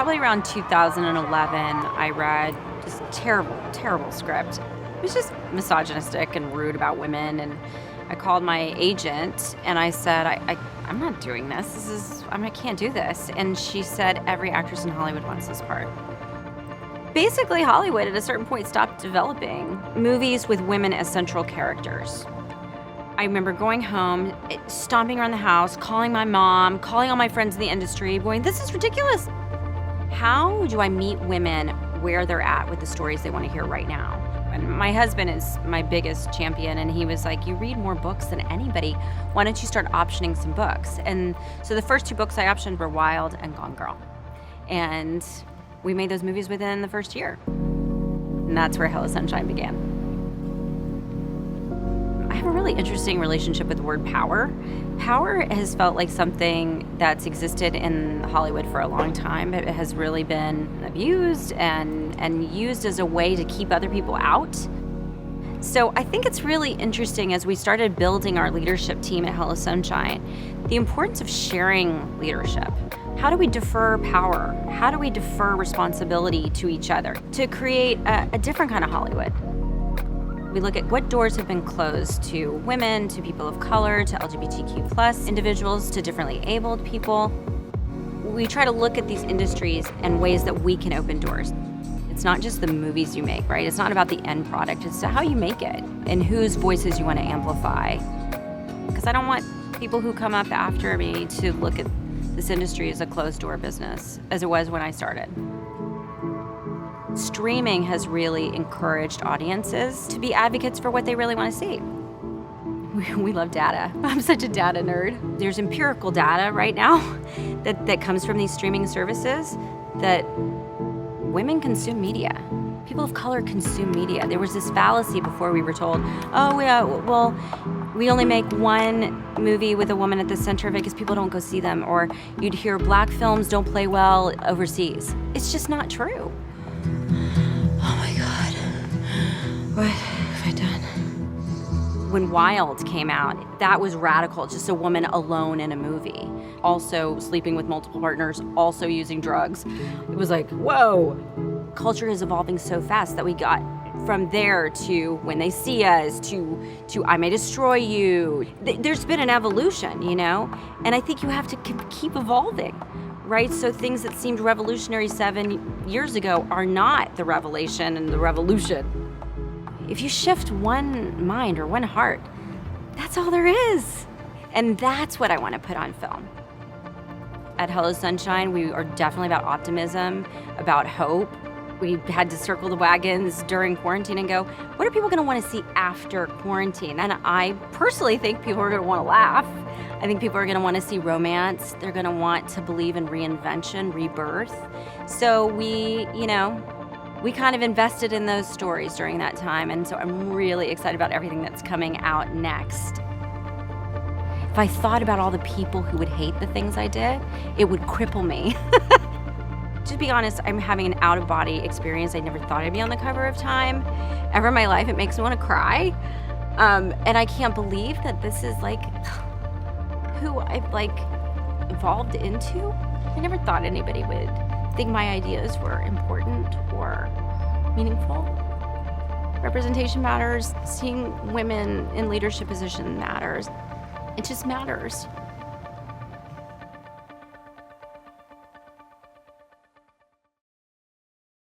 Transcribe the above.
Probably around 2011, I read this terrible, terrible script. It was just misogynistic and rude about women. And I called my agent and I said, I'm not doing this. I can't do this. And she said, every actress in Hollywood wants this part. Basically, Hollywood at a certain point stopped developing movies with women as central characters. I remember going home, stomping around the house, calling my mom, calling all my friends in the industry, going, this is ridiculous. How do I meet women where they're at with the stories they want to hear right now? And my husband is my biggest champion, and he was like, you read more books than anybody. Why don't you start optioning some books? And so the first two books I optioned were Wild and Gone Girl. And we made those movies within the first year. And that's where Hello Sunshine began. I have a really interesting relationship with the word power. Power has felt like something that's existed in Hollywood for a long time. It has really been abused and used as a way to keep other people out. So I think it's really interesting as we started building our leadership team at Hello Sunshine, the importance of sharing leadership. How do we defer power? How do we defer responsibility to each other to create a different kind of Hollywood? We look at what doors have been closed to women, to people of color, to LGBTQ plus individuals, to differently abled people. We try to look at these industries and ways that we can open doors. It's not just the movies you make, right? It's not about the end product. It's how you make it and whose voices you want to amplify. Because I don't want people who come up after me to look at this industry as a closed door business, as it was when I started. Streaming has really encouraged audiences to be advocates for what they really want to see. We love data. I'm such a data nerd. There's empirical data right now that comes from these streaming services that women consume media. People of color consume media. There was this fallacy before we were told, oh, yeah, well, we only make one movie with a woman at the center of it because people don't go see them. Or you'd hear black films don't play well overseas. It's just not true. Oh my God, what have I done? When Wild came out, that was radical, just a woman alone in a movie. Also sleeping with multiple partners, also using drugs. It was like, whoa. Culture is evolving so fast that we got from there to When They See Us to I May Destroy You. There's been an evolution, you know? And I think you have to keep evolving. Right? So things that seemed revolutionary 7 years ago are not the revelation and the revolution. If you shift one mind or one heart, that's all there is. And that's what I want to put on film. At Hello Sunshine, we are definitely about optimism, about hope. We had to circle the wagons during quarantine and go, what are people going to want to see after quarantine? And I personally think people are going to want to laugh. I think people are going to want to see romance. They're going to want to believe in reinvention, rebirth. So we kind of invested in those stories during that time. And so I'm really excited about everything that's coming out next. If I thought about all the people who would hate the things I did, it would cripple me. To be honest, I'm having an out-of-body experience. I never thought I'd be on the cover of Time ever in my life. It makes me want to cry. And I can't believe that this is like who I've evolved into. I never thought anybody would think my ideas were important or meaningful. Representation matters. Seeing women in leadership position matters. It just matters.